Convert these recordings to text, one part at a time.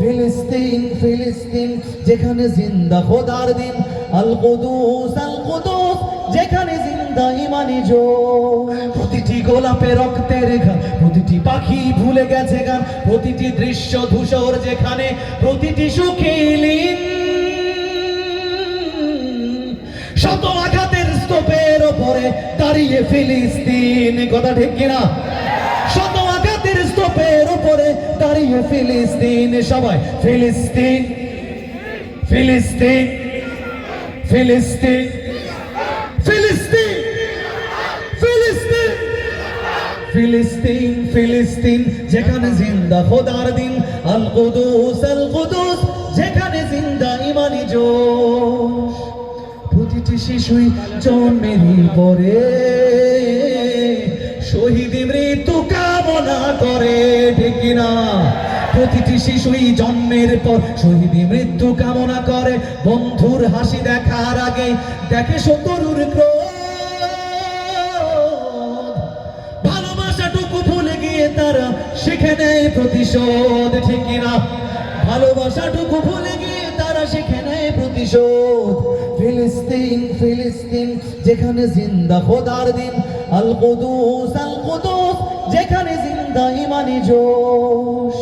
ফিলিস্তিন ফিলিস্তিন যেখানে জিন্দা খোদার দিন, আল কুদুস যেখানে জিন্দা ইমানি জোশ। প্রতিটি গোলাপে রক্তের ঘাম, প্রতিটি পাখি ভুলে গেছে গান, প্রতিটি দৃশ্য ধূসর যেখানে, প্রতিটি সুখী লীন। শত আঘাতের স্তূপের ওপরে দাঁড়িয়ে ফিলিস্তিন, কথা ঠিক কিনা? শত আঘাতের স্তূপের উপরে দাঁড়িয়ে ফিলিস্তিন। সবাই ফিলিস্তিন ফিলিস্তিন ফিলিস্তিন ফিলিস্তিন ফিলিস্তিন ফিলিস্তিন ফিলিস্তিন যেখানে জিন্দা খোদার দিন, আল কুদুস যেখানে জিন্দা ইমানি জোশ। প্রতিটি শিশুই জন্মেরই পরে শহীদ মৃত্যু কামনা করে, ঠিক কিনা? প্রতিটি শিশুই জন্মের পর শহীদ মৃত্যু কামনা করে। বন্ধুর হাসি দেখার আগে দেখে শত্রুর ক্রোধ। ভালোবাসাটুকু ভুলে গিয়ে তারা শিখে নেয় প্রতিশোধ, ঠিক কিনা? ভালোবাসাটুকু ভুলে গিয়ে তারা শিখে নেয় প্রতিশোধ। ফিলিস্তিন ফিলিস্তিন যেখানে জিন্দা খোদার দিন, আল কুদুস যেখানে জিন্দা ইমানি জোশ।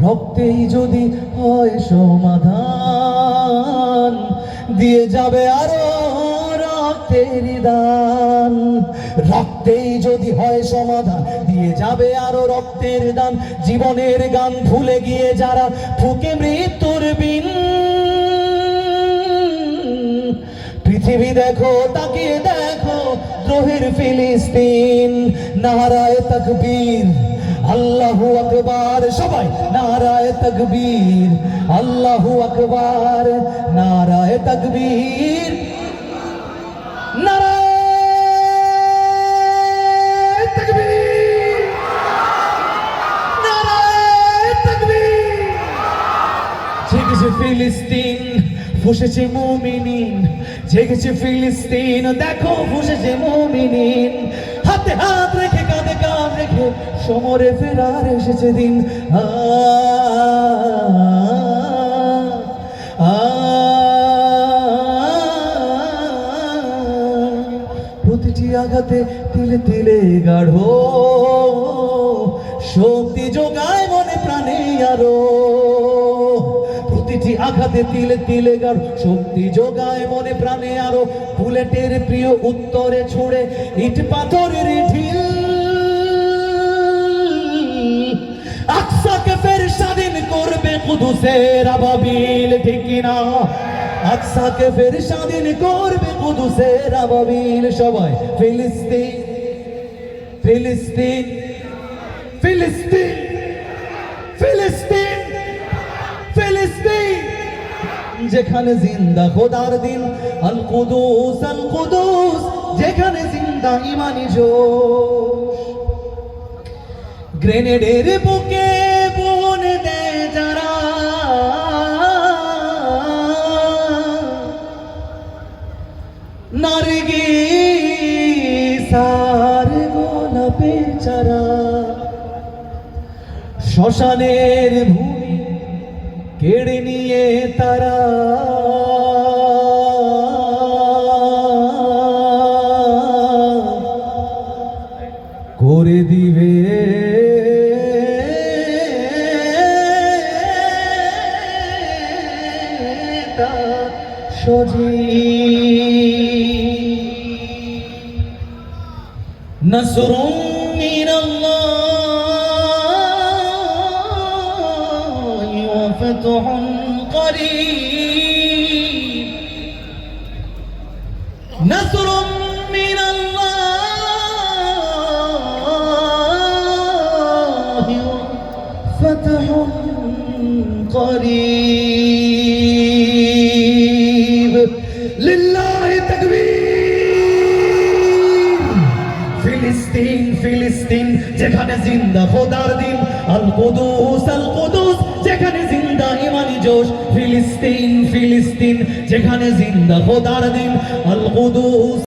রক্তেই যদি হয় সমাধান, দিয়ে যাবে আরো রক্তের দান। রক্তেই যদি হয় সমাধান, দিয়ে যাবে আরো রক্তের দান। জীবনের গান ভুলে গিয়ে যারা ফুকে মৃত্যুর বিন, পৃথিবী দেখো তাকিয়ে দেখো দ্রোহের ফিলিস্তিন। নারায়ে তাকবীর, আল্লাহু আকবার। সবাই নারায়ে তাকবীর, আল্লাহু আকবার। নারায়ে তাকবীর, নারায়ে তাকবীর, নারায়ে তাকবীর। জেগেছে ফিলিস্তিন, ফুঁসেছে মুমিনিন। জেগেছে ফিলিস্তিন, দেখো ফুঁসেছে মুমিনিন। হাতে হাত রেখে কাঁধে কাঁধ রেখে সমরে ফেরার এসেছে দিন। প্রতিটি আঘাতে তিলে তিলে গাঢ় শক্তি যোগায় মনে প্রাণে আরো। প্রতিটি আঘাতে তিলে তিলে গাঢ় শক্তি যোগায় মনে প্রাণে আরো। বুলেটের প্রিয় উত্তরে ছুড়ে ইট পাথরের ঢিল। আকসাকে ফের স্বাধীন করবে কুদুসের আবাবিল, ঠিক কিনা? আকসাকে ফের স্বাধীন করবে কুদুসের আবাবিল। সবাই ফিলিস্তিন ফিলিস্তিন ফিলিস্তিন ফিলিস্তিন ফিলিস্তিন যেখানে জিন্দা খোদার দিন, আল কুদুস যেখানে জিন্দা ইমানি জোশ। গ্রেনেডের বুকে বোন দেয় যারা, নারগিস আর গোলাপের চারা। শ্মশানের ভূমি কেড়ে নিয়ে তারা করে দিবে সজীব। নসরুম মিনাল্লাহি ওয়া ফাতহুন করিব। নসরুম মিনাল্লাহি ওয়া ফাতহুন করিব। লিল্লাহি তাকবীর। ফিলিস্তিন ফিলিস্তিন যেখানে জিন্দা খোদার দিন, আল কুদুস যেখানে জিন্দা ইমানি জোশ। ফিলিস্তিন ফিলিস্তিন যেখানে জিন্দা খোদার দিন, আল কুদুস